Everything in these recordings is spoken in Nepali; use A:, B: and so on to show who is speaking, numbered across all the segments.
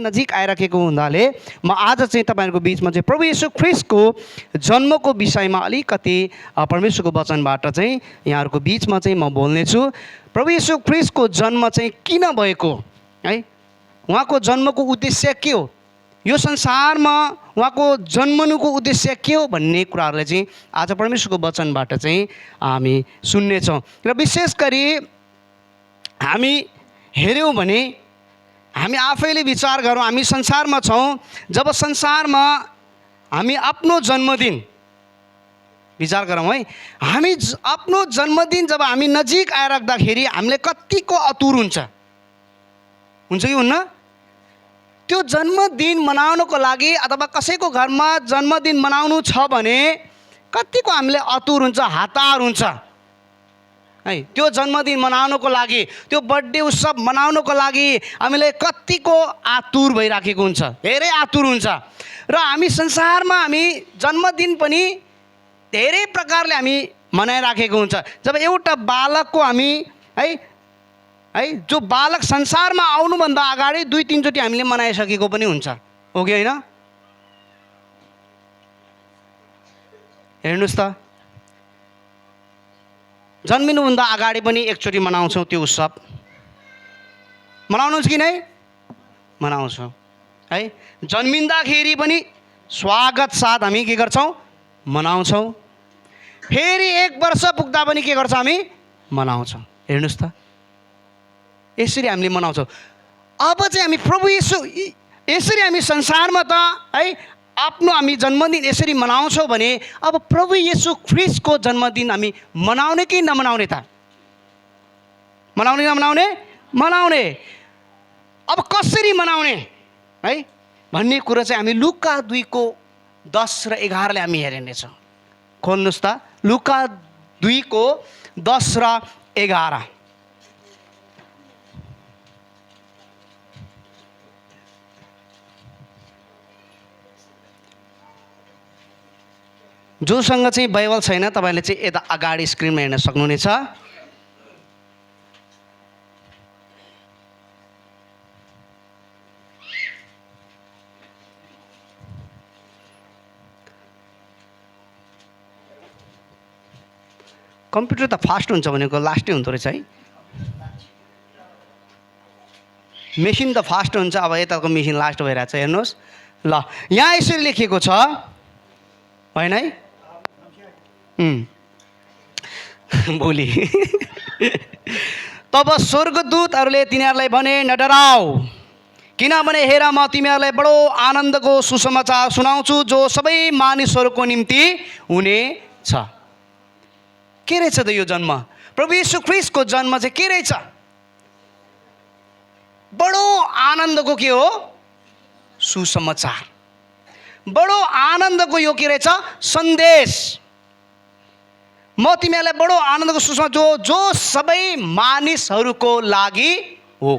A: नजिक आइराखेको हुनाले म आज चाहिँ तपाईँहरूको बिचमा चाहिँ प्रभु येशू ख्रिस्टको जन्मको विषयमा अलिकति परमेश्वरको वचनबाट चाहिँ यहाँहरूको बिचमा चाहिँ म बोल्नेछु। प्रभु येशू ख्रिस्टको जन्म चाहिँ किन भएको है, उहाँको जन्मको उद्देश्य के हो, यो संसारमा उहाँको जन्मनुको उद्देश्य के हो भन्ने कुराहरूलाई चाहिँ आज परमेश्वरको वचनबाट चाहिँ हामी सुन्नेछौँ। र विशेष गरी हामी हेऱ्यौँ भने हामी आफैले विचार गरौँ, हामी संसारमा छौँ। जब संसारमा हामी आफ्नो जन्मदिन विचार गरौँ है, हामी आफ्नो जन्मदिन जब हामी नजिक आइराख्दाखेरि हामीले कतिको अतुर हुन्छ कि हुन्न? त्यो जन्मदिन मनाउनको लागि अथवा कसैको घरमा जन्मदिन मनाउनु छ भने कतिको हामीले अतुर हुन्छ, हतार हुन्छ है। त्यो जन्मदिन मनाउनको लागि, त्यो बर्थडे उत्सव मनाउनको लागि हामीले कतिको आतुर भइराखेको हुन्छ, धेरै आतुर हुन्छ। र हामी संसारमा हामी जन्मदिन पनि धेरै प्रकारले हामी मनाइराखेको हुन्छ। जब एउटा बालकको हामी जो बालक संसारमा आउनुभन्दा अगाडि 2-3 चोटि हामीले मनाइसकेको पनि हुन्छ, हो कि होइन? हेर्नुहोस् त, जन्मिनुभन्दा अगाडि पनि एकचोटि मनाउँछौँ त्यो उत्सव। मनाउनुहुन्छ कि नै? मनाउँछौँ है। जन्मिँदाखेरि पनि स्वागत साथ हामी के गर्छौँ? मनाउँछौँ। फेरि 1 वर्ष पुग्दा पनि के गर्छौँ? हामी मनाउँछौँ। हेर्नुहोस् त, यसरी हामीले मनाउँछौँ। अब चाहिँ हामी प्रभु येशू यसरी हामी संसारमा त है आफ्नो हामी जन्मदिन यसरी मनाउँछौँ भने अब प्रभु येशू ख्रिस्टको जन्मदिन हामी मनाउने कि नमनाउने त? मनाउने नमनाउने? मनाउने। अब कसरी मनाउने है भन्ने कुरा चाहिँ हामी लुका 2:10 र 11ले हामी हेर्नेछौँ। खोल्नुहोस् त, लुका 2:10 र 11। जोसँग चाहिँ बाइबल छैन तपाईँले चाहिँ यता अगाडि स्क्रिनमा हेर्न सक्नुहुनेछ। कम्प्युटर त फास्ट हुन्छ भनेको लास्टै हुँदो रहेछ है। मेसिन त फास्ट हुन्छ, अब यताको मेसिन लास्ट भइरहेछ। हेर्नुहोस् ल, यहाँ यसरी लेखिएको छ होइन है? भोलि तब स्वर्गदूतहरूले तिनीहरूलाई भने, नडराऊ, किनभने हेर म तिमीहरूलाई बडो आनन्दको सुसमाचार सुनाउँछु जो सबै मानिसहरूको निम्ति हुने छ। के रहेछ त यो जन्म? प्रभु येशू ख्रिस्टको जन्म चाहिँ के रहेछ? बडो आनन्दको के हो? सुसमाचार। बडो आनन्दको यो के रहेछ? सन्देश। म तिमीहरूलाई बडो आनन्दको सुसमाचार जो सबै मानिसहरूको लागि हो।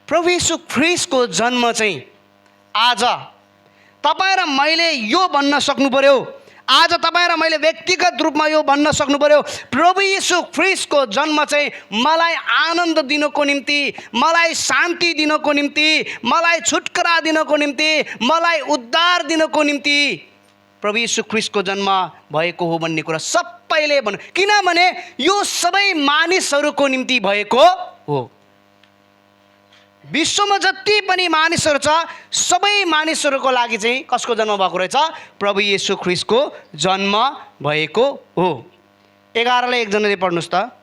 A: प्रभु येशू ख्रिस्टको जन्म चाहिँ आज तपाईँ र मैले यो भन्न सक्नु पर्यो, आज तपाईँ र मैले व्यक्तिगत रूपमा यो भन्न सक्नु पर्यो, प्रभु येशू ख्रिस्टको जन्म चाहिँ मलाई आनन्द दिनको निम्ति, मलाई शान्ति दिनको निम्ति, मलाई छुटकारा दिनको निम्ति, मलाई उद्धार दिनको निम्ति प्रभु येशू ख्रिस्टको जन्म भएको हो भन्ने कुरा सबैले भन्नु। किनभने यो सबै मानिसहरूको निम्ति भएको हो। विश्वमा जति पनि मानिसहरू छ सबै मानिसहरूको लागि चाहिँ कसको जन्म भएको रहेछ? प्रभु येशू ख्रिस्टको जन्म भएको हो। 11ले एकजनाले पढ्नुहोस् त।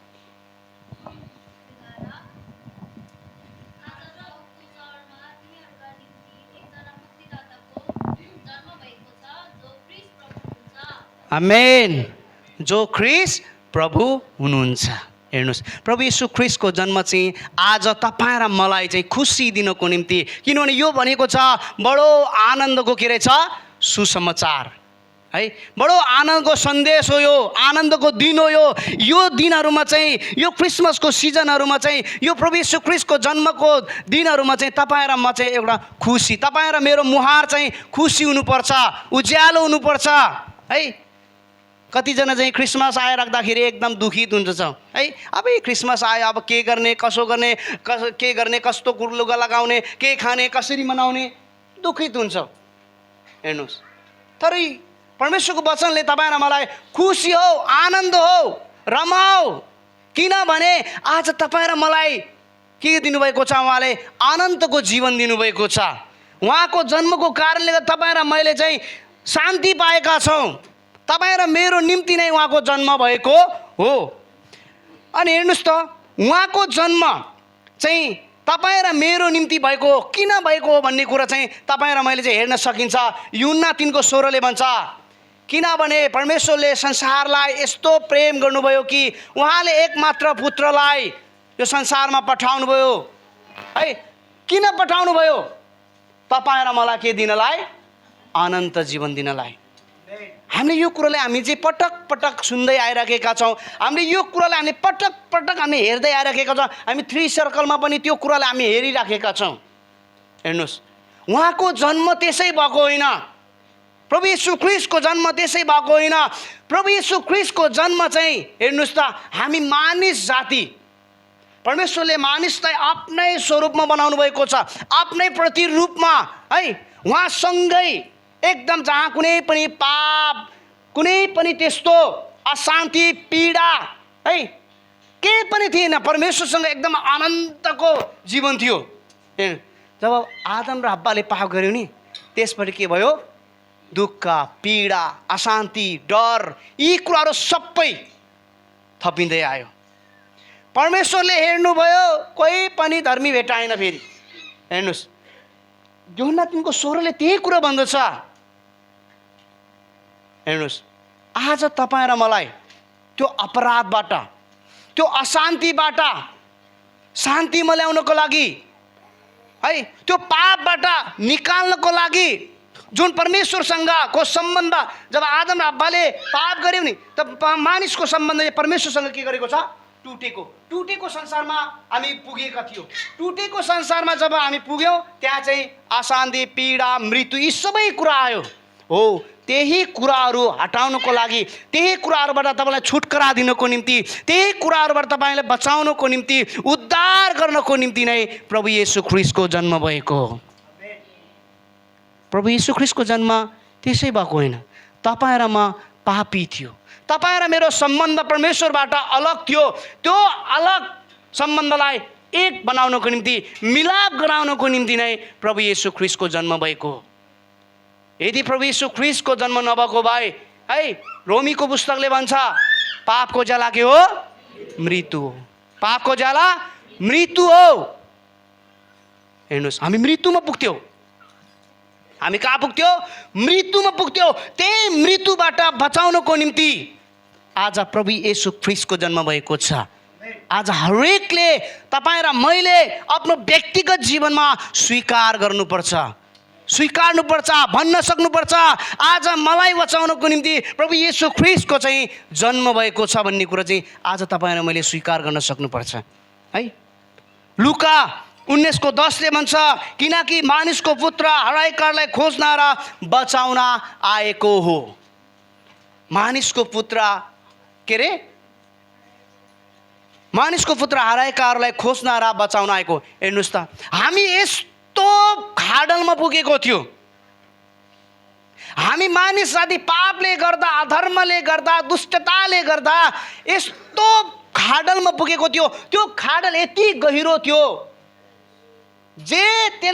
A: आमेन। जो ख्रिस्ट प्रभु हुनुहुन्छ। हेर्नुहोस्, प्रभु येशू ख्रिस्टको जन्म चाहिँ आज तपाईँ र मलाई चाहिँ खुसी दिनको निम्ति, किनभने यो भनेको छ बडो आनन्दको के रहेछ? सुसमाचार है। बडो आनन्दको सन्देश हो, यो आनन्दको दिन हो। यो दिनहरूमा चाहिँ, यो क्रिसमसको सिजनहरूमा चाहिँ, यो प्रभु येशू ख्रिस्टको जन्मको दिनहरूमा चाहिँ तपाईँ र म चाहिँ एउटा खुसी, तपाईँ र मेरो मुहार चाहिँ खुसी हुनुपर्छ, उज्यालो हुनुपर्छ है। कतिजना चाहिँ क्रिसमस आइराख्दाखेरि एकदम दुखित हुन्छ है। अब क्रिसमस आयो, अब के गर्ने, कसो गर्ने, के गर्ने, कस्तो लुगा लगाउने, के खाने, कसरी मनाउने, दुखित हुन्छ। हेर्नुहोस्, तर परमेश्वरको वचनले तपाईँ र मलाई खुसी हो, आनन्द हो, रमाओ। किनभने आज तपाईँ र मलाई के दिनुभएको छ? उहाँले अनन्तको जीवन दिनुभएको छ। उहाँको जन्मको कारणले तपाईँ र मैले चाहिँ शान्ति पाएका छौँ। तपाईँ र मेरो निम्ति नै उहाँको जन्म भएको हो। अनि हेर्नुहोस् त, उहाँको जन्म चाहिँ तपाईँ र मेरो निम्ति भएको हो। किन भएको हो भन्ने कुरा चाहिँ तपाईँ र मैले चाहिँ हेर्न सकिन्छ। यूहन्ना 3:16 भन्छ, किनभने परमेश्वरले संसारलाई यस्तो प्रेम गर्नुभयो कि उहाँले एकमात्र पुत्रलाई यो संसारमा पठाउनुभयो है। किन पठाउनुभयो? तपाईँ र मलाई के दिनलाई? अनन्त जीवन दिनलाई। हामीले यो कुरालाई हामी चाहिँ पटक पटक सुन्दै आइराखेका छौँ। हामीले यो कुरालाई हामीले पटक पटक हामी हेर्दै आइराखेका छौँ। हामी 3 सर्कलमा पनि त्यो कुरालाई हामी हेरिराखेका छौँ। हेर्नुहोस्, उहाँको जन्म त्यसै भएको होइन। प्रभु येशू ख्रीष्टको जन्म त्यसै भएको होइन। प्रभु येशू ख्रीष्टको जन्म चाहिँ हेर्नुहोस् त, हामी मानिस जाति, परमेश्वरले मानिसलाई आफ्नै स्वरूपमा बनाउनु भएको छ, आफ्नै प्रतिरूपमा है। उहाँसँगै एकदम जहाँ कुनै पनि पाप, कुनै पनि त्यस्तो अशान्ति, पीडा है केही पनि थिएन। परमेश्वरसँग एकदम अनन्तको जीवन थियो। जब आदम र हव्वाले पाप गर्यो नि, त्यसपछि के भयो? दुःख, पीडा, अशान्ति, डर, यी कुराहरू सबै थपिँदै आयो। परमेश्वरले हेर्नुभयो, कोही पनि धर्मी भेटाएन। फेरि हेर्नुहोस्, यूहन्ना 3:16 त्यही कुरा भन्दछ। हेर्नुहोस्, आज तपाईँ र मलाई त्यो अपराधबाट, त्यो अशान्तिबाट शान्तिमा ल्याउनको लागि है, त्यो पापबाट निकाल्नको लागि जुन परमेश्वरसँगको सम्बन्ध, जब आदम र हव्वाले पाप गर्यो नि, तब मानिसको सम्बन्ध परमेश्वरसँग के गरेको छ? टुटेको संसारमा हामी पुगेका थियौँ। टुटेको संसारमा जब हामी पुग्यौँ, त्यहाँ चाहिँ अशान्ति, पीडा, मृत्यु, यी सबै कुरा आयो हो। त्यही कुराहरू हटाउनको लागि, त्यही कुराहरूबाट तपाईँलाई छुटकारा दिनको निम्ति, त्यही कुराहरूबाट तपाईँलाई बचाउनको निम्ति, उद्धार गर्नको निम्ति नै प्रभु येशू ख्रीष्टको जन्म भएको हो। प्रभु येशू ख्रीष्टको जन्म त्यसै भएको होइन। तपाईँ र म पापी थियो, तपाईँ र मेरो सम्बन्ध परमेश्वरबाट अलग थियो। त्यो अलग सम्बन्धलाई एक बनाउनको निम्ति, मिलाप गराउनको निम्ति नै प्रभु येशू ख्रीष्टको जन्म भएको हो। यदि प्रभु येशू ख्रीष्टको जन्म नभएको भए है, रोमीको पुस्तकले भन्छ, पापको ज्याला के हो? मृत्यु हो। पापको ज्याला मृत्यु हो। हेर्नुहोस्, हामी मृत्युमा पुग्थ्यौँ। हामी कहाँ पुग्थ्यौँ? मृत्युमा पुग्थ्यौँ। त्यही मृत्युबाट बचाउनको निम्ति आज प्रभु येशू ख्रीष्टको जन्म भएको छ। आज हरेकले, तपाईँ र मैले आफ्नो व्यक्तिगत जीवनमा स्वीकार गर्नुपर्छ, स्वीकार्नुपर्छ, भन्न सक्नुपर्छ, आज मलाई बचाउनको निम्ति प्रभु येशू ख्रीष्टको चाहिँ जन्म भएको छ भन्ने कुरा चाहिँ आज तपाईँ र मैले स्वीकार गर्न सक्नुपर्छ है। लुका 19:10 भन्छ, किनकि मानिसको पुत्र हराएकालाई खोज्न र बचाउन आएको हो। मानिसको पुत्र के रे? मानिसको पुत्र हराएकाहरूलाई खोज्न र बचाउन आएको। हेर्नुहोस् त, हामी यस्तो खाडलमा पुगेको थियो। हामी मानिस जाति पापले गर्दा, अधर्मले गर्दा, दुष्टताले गर्दा यस्तो खाडलमा पुगेको थियो। त्यो खाडल यति गहिरो थियो जे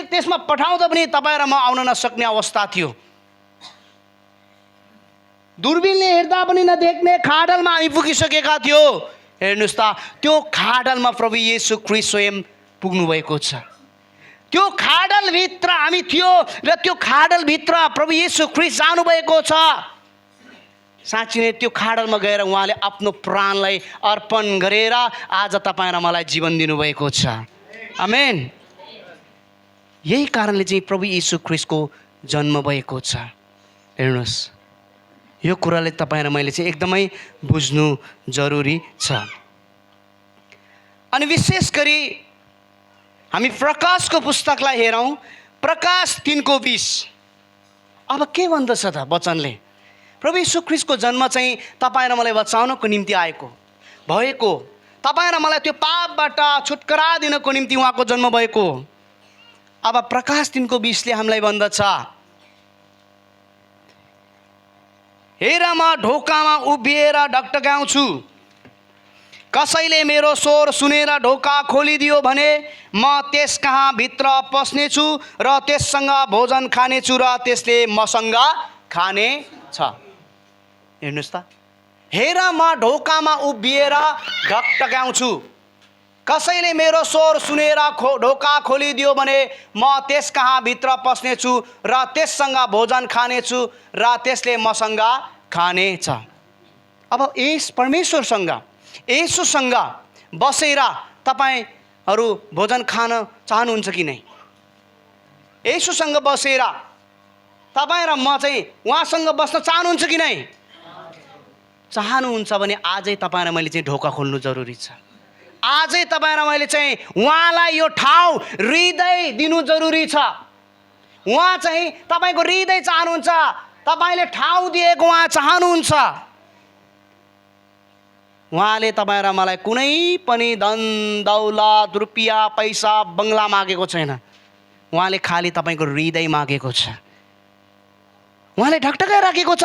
A: त्यसमा पठाउँदा पनि तपाईँ र म आउन नसक्ने अवस्था थियो। दूरबीनले हेर्दा पनि नदेख्ने खाडलमा हामी पुगिसकेका थियो। हेर्नुहोस् त, त्यो खाडलमा प्रभु येशू ख्रीष्ट स्वयं पुग्नु भएको छ। त्यो खाडलभित्र हामी थियो र त्यो खाडलभित्र प्रभु येशू ख्रीष्ट जानुभएको छ। साँच्चै नै त्यो खाडलमा गएर उहाँले आफ्नो प्राणलाई अर्पण गरेर आज तपाईँ र मलाई जीवन दिनुभएको छ। आमेन। यही कारणले चाहिँ प्रभु येशू ख्रीष्टको जन्म भएको छ। हेर्नुहोस्, यो कुराले तपाईँ र मैले चाहिँ एकदमै बुझ्नु जरुरी छ। अनि विशेष गरी हामी प्रकाशको पुस्तकलाई हेरौँ, प्रकाश 3:20। अब के भन्दछ त वचनले? प्रभु येशू ख्रीष्टको जन्म चाहिँ तपाईँ र मलाई बचाउनको निम्ति आएको भएको, तपाईँ र मलाई त्यो पापबाट छुटकारा दिनको निम्ति उहाँको जन्म भएको। अब प्रकाश दिनको विषयले हामीलाई भन्दछ, हेर म ढोकामा उभिएर ढकढक्याउँछु, कसैले मेरो स्वर सुनेर ढोका खोलिदियो भने म त्यस कहाँ भित्र पस्नेछु र त्यससँग भोजन खानेछु र त्यसले मसँग खानेछ। हेर्नुहोस् त, हेर म ढोकामा उभिएर ढकढक्याउँछु, कसैले मेरो स्वर सुनेर ढोका खोलिदियो भने म त्यस कहाँ भित्र पस्नेछु र त्यससँग भोजन खानेछु र त्यसले मसँग खानेछ। अब यस परमेश्वरसँग येशूसँग बसेर तपाईँहरू भोजन खान चाहनुहुन्छ कि नै? येशूसँग बसेर तपाईँ र म चाहिँ उहाँसँग बस्न चाहनुहुन्छ कि नै? चाहनुहुन्छ भने आजै तपाईँ र मैले चाहिँ ढोका खोल्नु जरुरी छ। आजै तपाईँ र मैले चाहिँ उहाँलाई यो ठाउँ हृदय दिनु जरुरी छ। उहाँ चाहिँ तपाईँको हृदय चाहनुहुन्छ, तपाईँले ठाउँ दिएको उहाँ चाहनुहुन्छ। उहाँले तपाईँ र मलाई कुनै पनि धन दौलत रुपियाँ पैसा बङ्गला मागेको छैन, उहाँले खालि तपाईँको हृदय मागेको छ। उहाँले ढकढक्याइराखेको छ,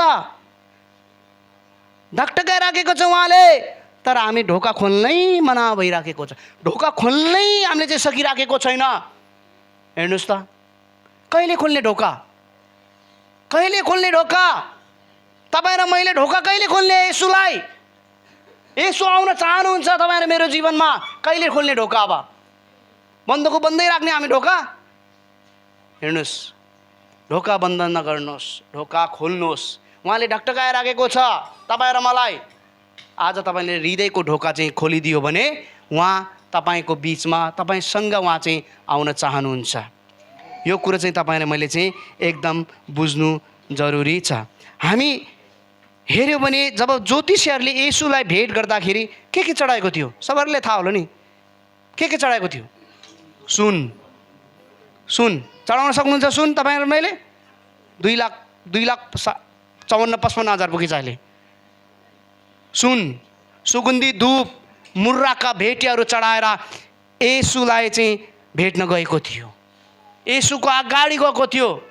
A: ढकढक्याइराखेको छ उहाँले, तर हामी ढोका खोल्नै मना भइराखेको छ, ढोका खोल्नै हामीले चाहिँ सकिराखेको छैन। हेर्नुहोस् त, कहिले खोल्ने ढोका? कहिले खोल्ने ढोका? तपाईँ र मैले ढोका कहिले खोल्ने? येशूलाई, येशू आउन चाहनुहुन्छ तपाईँ र मेरो जीवनमा, कहिले खोल्ने ढोका? अब बन्दको बन्दै राख्ने हामी ढोका? हेर्नुहोस्, ढोका बन्द नगर्नुहोस्, ढोका खोल्नुहोस्। उहाँले ढकढक्याइराखेको छ तपाईँ र मलाई। आज तपाईँले हृदयको ढोका चाहिँ खोलिदियो भने उहाँ तपाईँको बिचमा, तपाईँसँग उहाँ चाहिँ आउन चाहनुहुन्छ। यो कुरो चाहिँ तपाईँ र मैले चाहिँ एकदम बुझ्नु जरुरी छ। हामी हेऱ्यौँ भने जब ज्योतिषीहरूले येशूलाई भेट गर्दाखेरि के चढाएको थियो? सबैलाई थाहा होला नि के चढाएको थियो? सुन। सुन चढाउन सक्नुहुन्छ? सुन तपाईँ र मैले 2,54,55,000 पुगेछ अहिले। सुन, सुगन्धी धूप, मुर्राका भेटीहरू चढाएर येशूलाई चाहिँ भेट्न गएको थियो, येशूको अगाडि गएको थियो।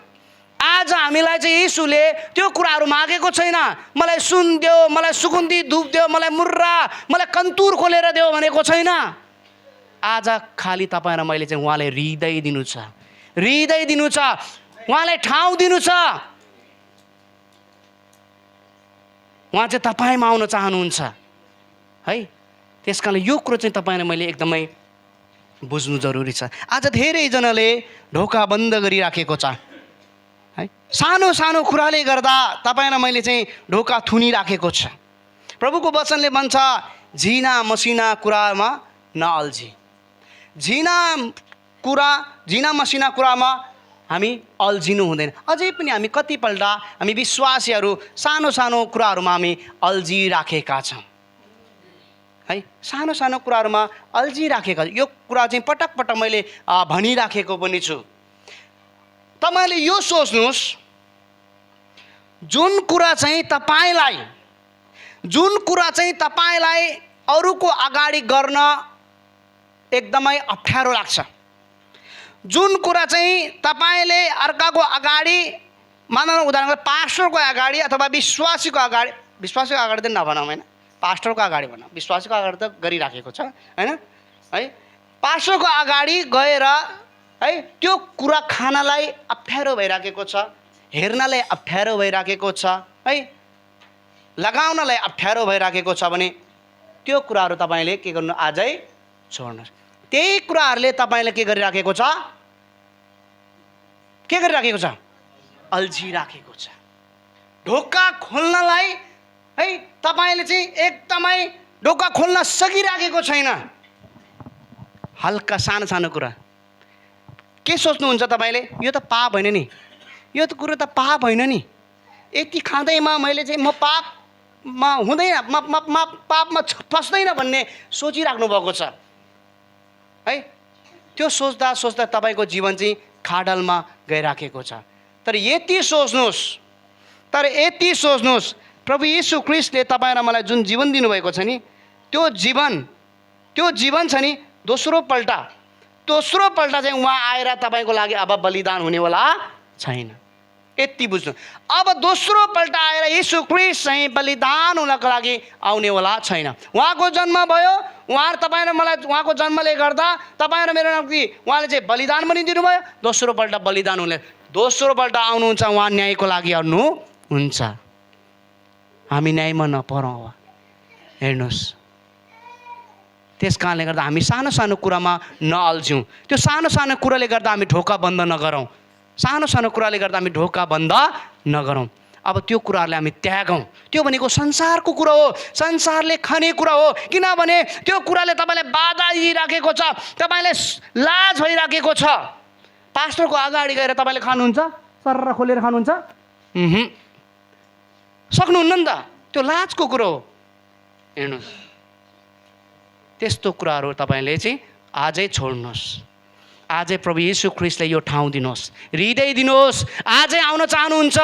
A: आज हामीलाई चाहिँ येशूले त्यो कुराहरू मागेको छैन। मलाई सुन देऊ, मलाई सुगन्धी धूप देऊ, मलाई मुर्रा, मलाई कन्तुर खोलेर देऊ भनेको छैन। आज खालि तपाईँ र मैले चाहिँ उहाँलाई हृदय दिनु छ, हृदय दिनु छ, उहाँलाई ठाउँ दिनु छ। उहाँ चाहिँ तपाईँमा आउन चाहनुहुन्छ है। त्यस कारणले यो कुरो चाहिँ तपाईँ र मैले एकदमै बुझ्नु जरुरी छ। आज धेरैजनाले ढोका बन्द गरिराखेको छ है। सानो सानो कुराले गर्दा तपाईँ र मैले चाहिँ ढोका थुनिराखेको छ। प्रभुको वचनले भन्छ, झिना मसिना कुरामा नअल्झी। झिना मसिना कुरामा हामी अल्झिनु हुँदैन। अझै पनि हामी कतिपल्ट हामी विश्वासीहरू सानो सानो कुराहरूमा हामी अल्झिराखेका छौँ है। सानो सानो कुराहरूमा अल्झिराखेका, यो कुरा चाहिँ पटक पटक मैले भनिराखेको पनि छु। तपाईँले यो सोच्नुहोस्, जुन कुरा चाहिँ तपाईँलाई अरूको अगाडि गर्न एकदमै अप्ठ्यारो लाग्छ, जुन कुरा चाहिँ तपाईँले अर्काको अगाडि, मानव उदाहरण पास्टरको अगाडि अथवा विश्वासीको अगाडि त नभनौँ होइन, पास्टरको अगाडि भनौँ, विश्वासीको अगाडि त गरिराखेको छ होइन है। पास्टरको अगाडि गएर है त्यो कुरा खानलाई अप्ठ्यारो भइराखेको छ, हेर्नलाई अप्ठ्यारो भइराखेको छ है, लगाउनलाई अप्ठ्यारो भइराखेको छ भने त्यो कुराहरू तपाईँले के गर्नु? आजै छोड्नुहोस्। त्यही कुराहरूले तपाईँले के गरिराखेको छ? अल्झिराखेको छ। ढोका खोल्नलाई है तपाईँले चाहिँ एकदमै ढोका खोल्न सकिराखेको छैन। हल्का सानो सानो कुरा के सोच्नुहुन्छ तपाईँले? यो त पाप होइन नि, यो त कुरो त पाप होइन नि, यति खाँदैमा मैले चाहिँ म पापमा हुँदैन, पापमा फस्दैन भन्ने सोचिराख्नु भएको छ है। त्यो सोच्दा सोच्दा तपाईँको जीवन चाहिँ खाडलमा गइराखेको छ। तर यति सोच्नुहोस्, तर यति सोच्नुहोस्, प्रभु येशू ख्रीष्टले तपाईँ र मलाई जुन जीवन दिनुभएको छ नि, त्यो जीवन छ नि, दोस्रोपल्ट चाहिँ उहाँ आएर तपाईँको लागि अब बलिदान हुनेवाला छैन। यति बुझ्नु। अब दोस्रोपल्ट आएर येशू ख्रीष्ट चाहिँ बलिदान हुनको लागि आउनेवाला छैन। उहाँको जन्म भयो, तपाईँ र मलाई उहाँको जन्मले गर्दा तपाईँ र मेरो निम्ति उहाँले चाहिँ बलिदान पनि दिनुभयो। दोस्रोपल्ट बलिदान हुने, दोस्रोपल्ट आउनुहुन्छ, उहाँ न्यायको लागि आउनुहुन्छ। हामी न्यायमा नपरौँ। हेर्नुहोस्, त्यस कारणले गर्दा हामी सानो सानो कुरामा नअल्झ्यौँ। त्यो सानो सानो कुराले गर्दा हामी ढोका बन्द नगरौँ। सानो कुराले गर्दा हामी ढोका बन्द नगरौँ। अब त्यो कुराहरूलाई हामी त्यागौँ। त्यो भनेको संसारको कुरा हो, संसारले खाने कुरा हो। किनभने त्यो कुराले तपाईँलाई बाधा दिइराखेको छ, तपाईँलाई लाज भइराखेको छ। पास्टरको अगाडि गएर तपाईँले खानुहुन्छ, सर्र खोलेर खानुहुन्छ? सक्नुहुन्न नि त, त्यो लाजको कुरो हो। हेर्नुहोस्, त्यस्तो कुराहरू तपाईँले चाहिँ आजै छोड्नुहोस्। आजै प्रभु येशू ख्रीष्टलाई यो ठाउँ दिनुहोस्, हृदय दिनुहोस्। आजै आउन चाहनुहुन्छ,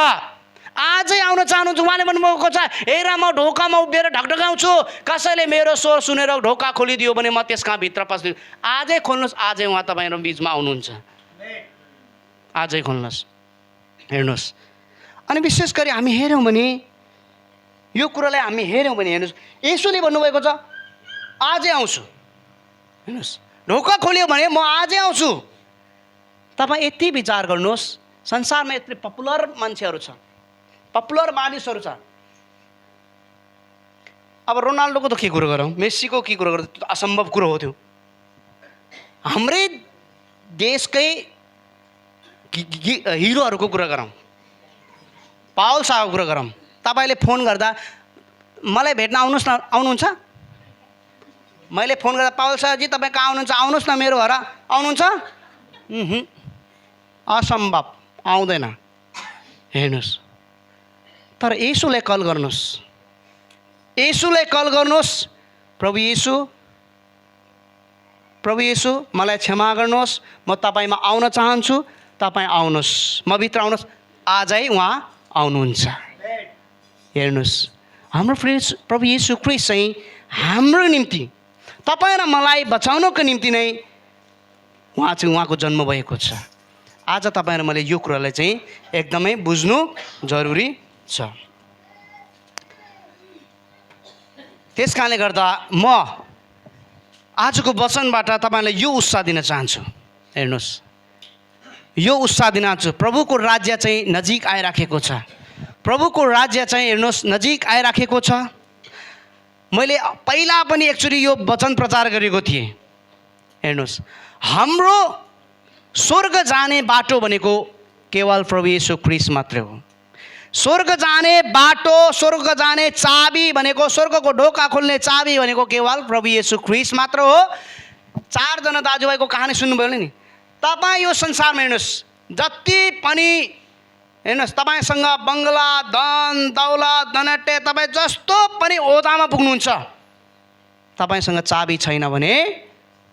A: आजै आउन चाहनुहुन्छ। उहाँले भन्नुभएको छ, हेर म ढोकामा उभिएर ढकढकाउँछु, कसैले मेरो स्वर सुनेर ढोका खोलिदियो भने म त्यसका भित्र पस्दिछु। आजै खोल्नुहोस्, आजै उहाँ तपाईँको बिचमा आउनुहुन्छ। आजै खोल्नुहोस्। हेर्नुहोस्, अनि विशेष गरी हामी हेऱ्यौँ भने यो कुरालाई हामी हेऱ्यौँ भने हेर्नुहोस्, येशूले भन्नुभएको छ आजै आउँछु। हेर्नुहोस्, ढोका खोल्यो भने म आजै आउँछु। तपाईँ यति विचार गर्नुहोस्, संसारमा यत्रो पपुलर मान्छेहरू छ, पपुलर मानिसहरू छ। अब रोनाल्डोको त के कुरो गरौँ, मेस्सीको के कुरो गरौँ, त्यो असम्भव कुरो हो। त्यो हाम्रै देशकै हिरोहरूको कुरा गरौँ, पावल शाहको कुरा गरौँ। तपाईँले फोन गर्दा मलाई भेट्न आउनुहोस् न, आउनुहुन्छ? मैले फोन गर्दा पावल शाहजी तपाईँ कहाँ आउनुहुन्छ, आउनुहोस् न मेरो घर, आउनुहुन्छ? असम्भव, आउँदैन। हेर्नुहोस्, तर येशूलाई कल गर्नुहोस्, येशूलाई कल गर्नुहोस्। प्रभु येशू मलाई क्षमा गर्नुहोस्, म तपाईँमा आउन चाहन्छु, तपाईँ आउनुहोस्, म भित्र आउनुहोस्। आजै उहाँ आउनुहुन्छ। हेर्नुहोस्, हाम्रो प्रभु येशू ख्रीष्ट चाहिँ हाम्रो निम्ति, तपाईँ र मलाई बचाउनको निम्ति नै उहाँको जन्म भएको छ। आज तपाईँ र मैले यो कुरालाई चाहिँ एकदमै बुझ्नु जरुरी छ। त्यस कारणले गर्दा म आजको वचनबाट तपाईँलाई यो उत्साह दिन चाहन्छु। हेर्नुहोस्, यो उत्साह दिन चाहन्छु, प्रभुको राज्य चाहिँ नजिक आइराखेको छ। प्रभुको राज्य चाहिँ हेर्नुहोस् नजिक आइराखेको छ। मैले पहिला पनि एकचोटि यो वचन प्रचार गरेको थिएँ। हेर्नुहोस्, हाम्रो स्वर्ग जाने बाटो भनेको केवल प्रभु येशू ख्रीष्ट मात्रै हो। स्वर्ग जाने बाटो, स्वर्ग जाने चाबी भनेको, स्वर्गको ढोका खोल्ने चाबी भनेको केवल प्रभु येशू ख्रीष्ट मात्र हो। 4 जना दाजुभाइको कहानी सुन्नुभयो नि। तपाईँ यो संसारमा हेर्नुहोस्, जति पनि हेर्नुहोस्, तपाईँसँग बङ्गला, धन दौलत, धनट्टे, तपाईँ जस्तो पनि ओहदामा पुग्नुहुन्छ, तपाईँसँग चाबी छैन भने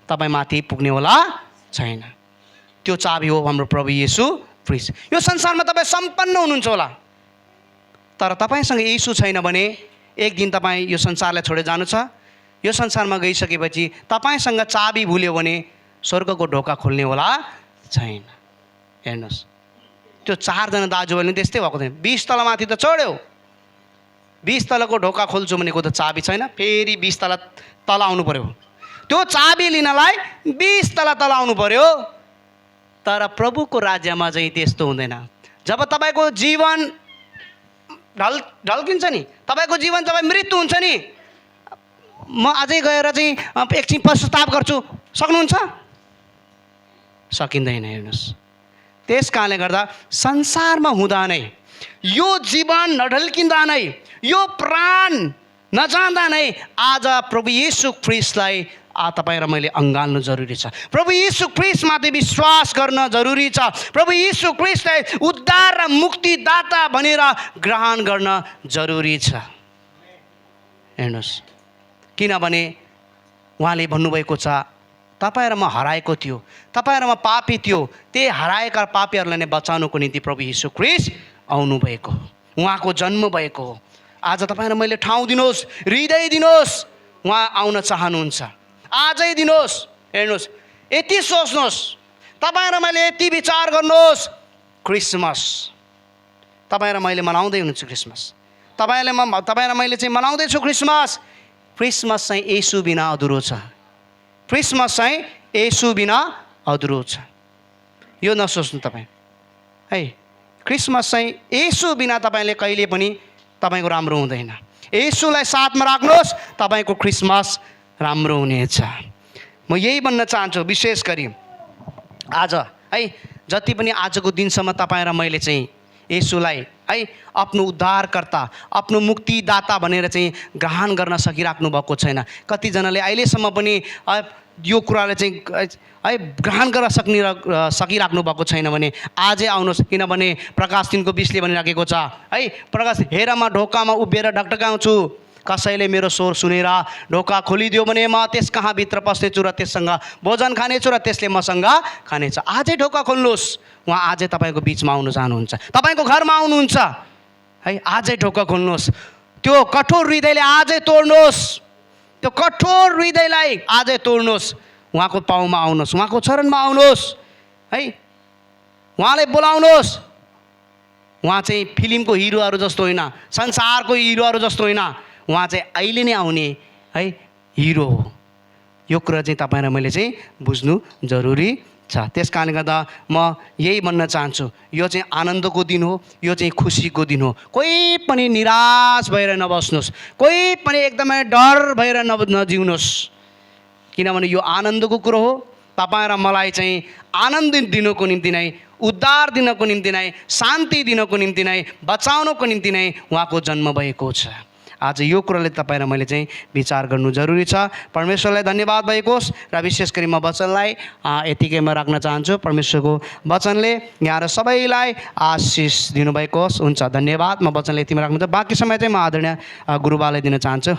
A: तपाईँ माथि पुग्नेवाला छैन। त्यो चाबी हो हाम्रो प्रभु येशू ख्रीष्ट। यो संसारमा तपाईँ सम्पन्न हुनुहुन्छ होला, तर तपाईँसँग येशू छैन भने एक दिन तपाईँ यो संसारलाई छोडेर जानु छ। यो संसारमा गइसकेपछि तपाईँसँग चाबी भुल्यो भने स्वर्गको ढोका खोल्नेवाला छैन। हेर्नुहोस्, त्यो 4 जना दाजुभाइले त्यस्तै भएको थियो। 20 तल माथि त चढ्यो, 20 तलको ढोका खोल्छु भनेको त चाबी छैन, फेरि 20 तल आउनु पर्यो। त्यो चाबी लिनलाई 20 तल आउनु पर्यो। तर प्रभुको राज्यमा चाहिँ त्यस्तो हुँदैन। जब तपाईँको जीवन ढल्किन्छ नि, तपाईँको जीवन जब मृत्यु हुन्छ नि, म अझै गएर चाहिँ एकछिन पश्चाताप गर्छु, सक्नुहुन्छ? सकिँदैन। हेर्नुहोस्, त्यस कारणले गर्दा संसारमा हुँदा नै, यो जीवन नढल्किँदा नै, यो प्राण नजाँदा नै आज प्रभु येशू ख्रीष्टलाई तपाईँ र मैले अँगाल्नु जरुरी छ। प्रभु येशू ख्रीष्टमाथि विश्वास गर्न जरुरी छ। प्रभु येशू ख्रीष्टलाई उद्धार र मुक्तिदाता भनेर ग्रहण गर्न जरुरी छ। हेर्नुहोस्, किनभने उहाँले भन्नुभएको छ, तपाईँ र म हराएको थियो, तपाईँ र म पापी थियो, त्यही हराएका पापीहरूलाई नै बचाउनको निम्ति प्रभु येशू ख्रीष्ट आउनुभएको। उहाँको जन्म भएको हो। आज तपाईँ र मैले ठाउँ दिनुहोस्, हृदय दिनुहोस्, उहाँ आउन चाहनुहुन्छ। आजै दिनुहोस्। हेर्नुहोस्, यति सोच्नुहोस्, तपाईँ र मैले यति विचार गर्नुहोस्, क्रिसमस तपाईँ र मैले मनाउँदै हुनुहुन्छ। क्रिसमस तपाईँ र मैले चाहिँ मनाउँदैछु। क्रिसमस चाहिँ येशू बिना अधुरो छ। क्रिसमस चाहिँ येशू बिना अधुरो छ। यो नसोच्नु तपाईँ है। क्रिसमस चाहिँ येशू बिना तपाईँले कहिले पनि तपाईँको राम्रो हुँदैन। येशूलाई साथमा राख्नुहोस्, तपाईँको क्रिसमस राम्रो हुनेछ। म यही भन्न चाहन्छु। विशेष गरी आज है, जति पनि आजको दिनसम्म तपाईँ र मैले चाहिँ येशूलाई है आफ्नो उद्धारकर्ता, आफ्नो मुक्तिदाता भनेर चाहिँ ग्रहण गर्न सकिराख्नु भएको छैन। कतिजनाले अहिलेसम्म पनि यो कुरालाई चाहिँ है ग्रहण गर्न सकिराख्नु भएको छैन भने आजै आउनुहोस्। किनभने प्रकाश 3को 20ले भनिराखेको छ है, प्रकाश हेर म ढोकामा उभिएर ढकढकाउँछु, कसैले मेरो स्वर सुनेर ढोका खोलिदियो भने म त्यस कहाँ भित्र पस्नेछु र त्यससँग भोजन खानेछु र त्यसले मसँग खानेछ। आजै ढोका खोल्नुहोस्। उहाँ आजै तपाईँको बिचमा आउनु चाहनुहुन्छ, तपाईँको घरमा आउनुहुन्छ है। आजै ढोका खोल्नुहोस्। त्यो कठोर हृदयले आजै तोड्नुहोस्। त्यो कठोर हृदयलाई आजै तोड्नुहोस्। उहाँको पाउमा आउनुहोस्, उहाँको चरणमा आउनुहोस् है। उहाँलाई बोलाउनुहोस्। उहाँ चाहिँ फिल्मको हिरोहरू जस्तो होइन, संसारको हिरोहरू जस्तो होइन। उहाँ चाहिँ अहिले नै आउने है हिरो हो। यो कुरा चाहिँ तपाईँ र मैले चाहिँ बुझ्नु जरुरी छ। त्यस कारणले गर्दा म यही भन्न चाहन्छु, यो चाहिँ आनन्दको दिन हो, यो चाहिँ खुसीको दिन हो। कोही पनि निराश भएर नबस्नुहोस्, कोही पनि एकदमै डर भएर नजिउनुहोस्। किनभने यो आनन्दको कुरो हो। तपाईँ र मलाई चाहिँ आनन्द दिनको निम्ति नै, उद्धार दिनको निम्ति नै, शान्ति दिनको निम्ति नै, बचाउनको निम्ति नै उहाँको जन्म भएको छ। आज यो कुराले तपाईँ र मैले चाहिँ विचार गर्नु जरुरी छ। परमेश्वरलाई धन्यवाद भएको होस्। र विशेष गरी म वचनलाई यतिकैमा राख्न चाहन्छु। परमेश्वरको वचनले यहाँ र सबैलाई आशिष दिनुभएको होस्। हुन्छ, धन्यवाद। म वचनले यतिमा राख्नु। बाँकी समय चाहिँ म आदरणीय गुरुबालाई दिन चाहन्छु।